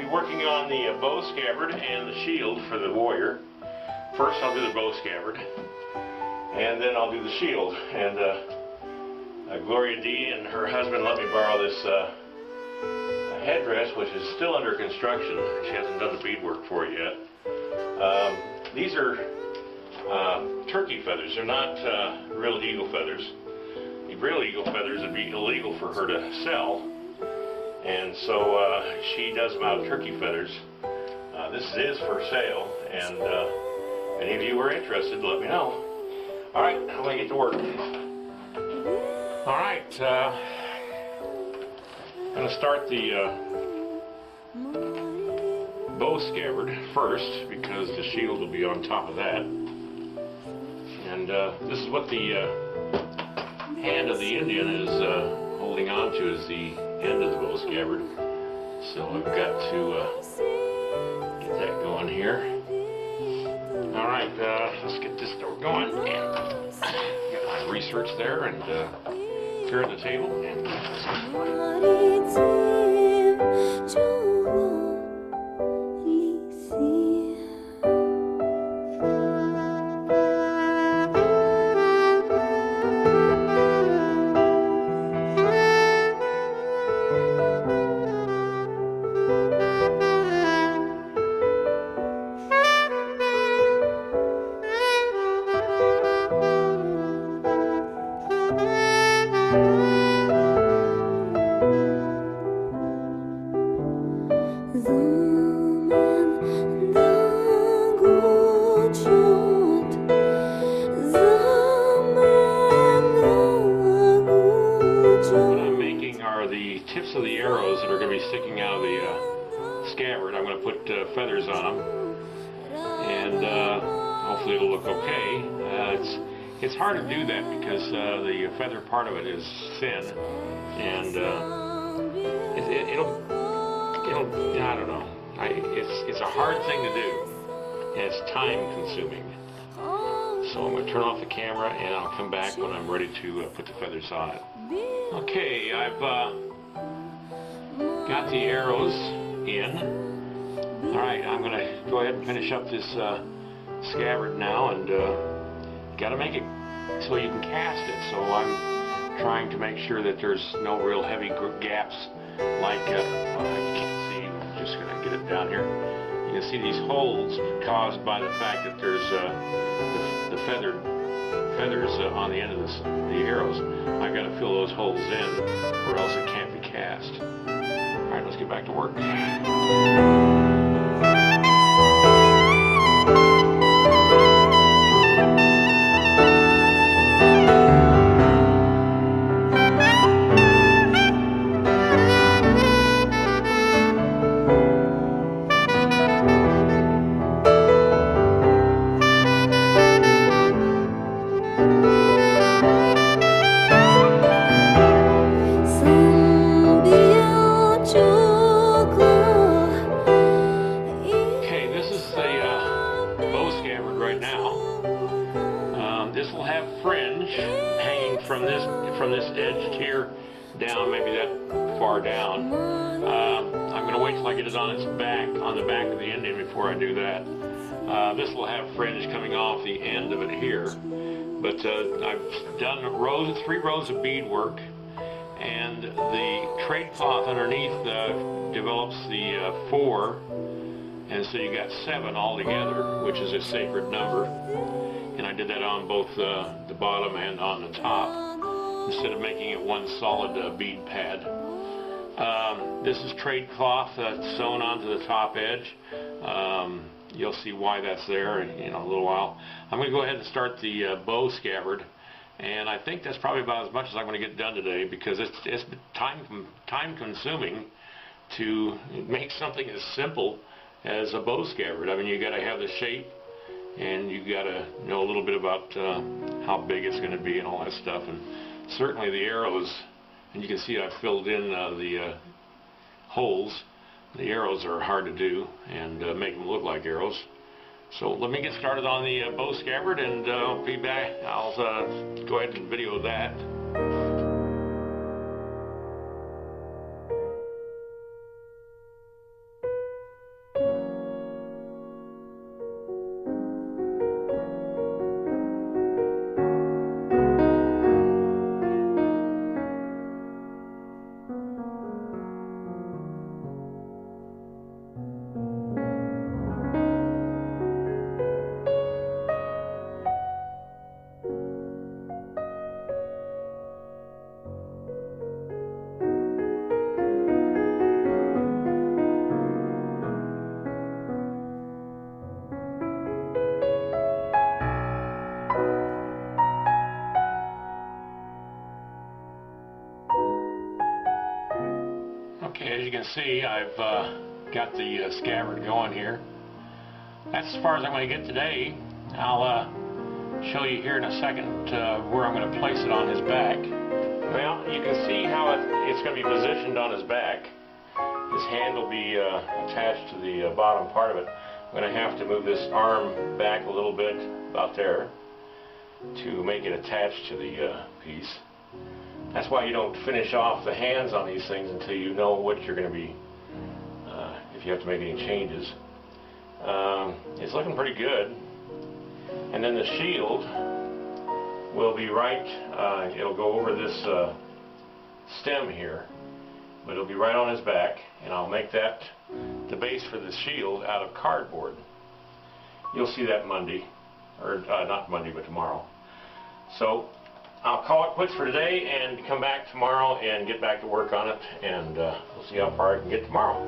be working on the bow scabbard and the shield for the warrior. First I'll do the bow scabbard, and then I'll do the shield. And Gloria D and her husband let me borrow this headdress, which is still under construction. She hasn't done the beadwork for it yet. These are turkey feathers. They're not real eagle feathers. The real eagle feathers would be illegal for her to sell, and so she does them out of turkey feathers. This is for sale, and any of you are interested, let me know. Alright, I'm going to get to work. Alright, I'm going to start the bow scabbard first, because the shield will be on top of that. And this is what the hand of the Indian is holding on to, is the end of the bow scabbard. So I've got to get that going here. Alright, let's get this door going. And get my research there and clear the table. And let's get of the arrows that are going to be sticking out of the scabbard. I'm going to put feathers on them, and hopefully it'll look okay. It's hard to do that because the feather part of it is thin, and it'll I don't know. It's a hard thing to do, and it's time consuming. So I'm going to turn off the camera, and I'll come back when I'm ready to put the feathers on it. Okay, I've got the arrows in. Alright, I'm going to go ahead and finish up this scabbard now, and got to make it so you can cast it. So I'm trying to make sure that there's no real heavy gaps like, well, you can't see, I'm just going to get it down here. You can see these holes caused by the fact that there's the feathers on the end of the arrows. I've got to fill those holes in, or else it can't be cast. Alright, let's get back to work. This will have fringe hanging from this edge here down, maybe that far down. I'm going to wait till I get it on its back, on the back of the Indian, before I do that. This will have fringe coming off the end of it here. But I've done 3 rows of beadwork, and the trade cloth underneath develops the 4, and so you got 7 altogether, which is a sacred number. And I did that on both the bottom and on the top, instead of making it one solid bead pad. This is trade cloth sewn onto the top edge. You'll see why that's there in a little while. I'm going to go ahead and start the bow scabbard, and I think that's probably about as much as I'm going to get done today, because it's time consuming to make something as simple as a bow scabbard. I mean, you got to have the shape, and you got to know a little bit about how big it's going to be and all that stuff. And certainly the arrows, and you can see I've filled in the holes. The arrows are hard to do and make them look like arrows. So let me get started on the bow scabbard, and I'll be back. I'll go ahead and video that. Okay, as you can see, I've got the scabbard going here. That's as far as I'm going to get today. I'll show you here in a second where I'm going to place it on his back. Well, you can see how it's going to be positioned on his back. His hand will be attached to the bottom part of it. I'm going to have to move this arm back a little bit, about there, to make it attached to the piece. That's why you don't finish off the hands on these things until you know what you're going to be, if you have to make any changes. It's looking pretty good. And then the shield will be right, it'll go over this stem here, but it'll be right on his back, and I'll make that the base for the shield out of cardboard. You'll see that Monday, or not Monday, but tomorrow. So I'll call it quits for today and come back tomorrow and get back to work on it, and we'll see how far I can get tomorrow.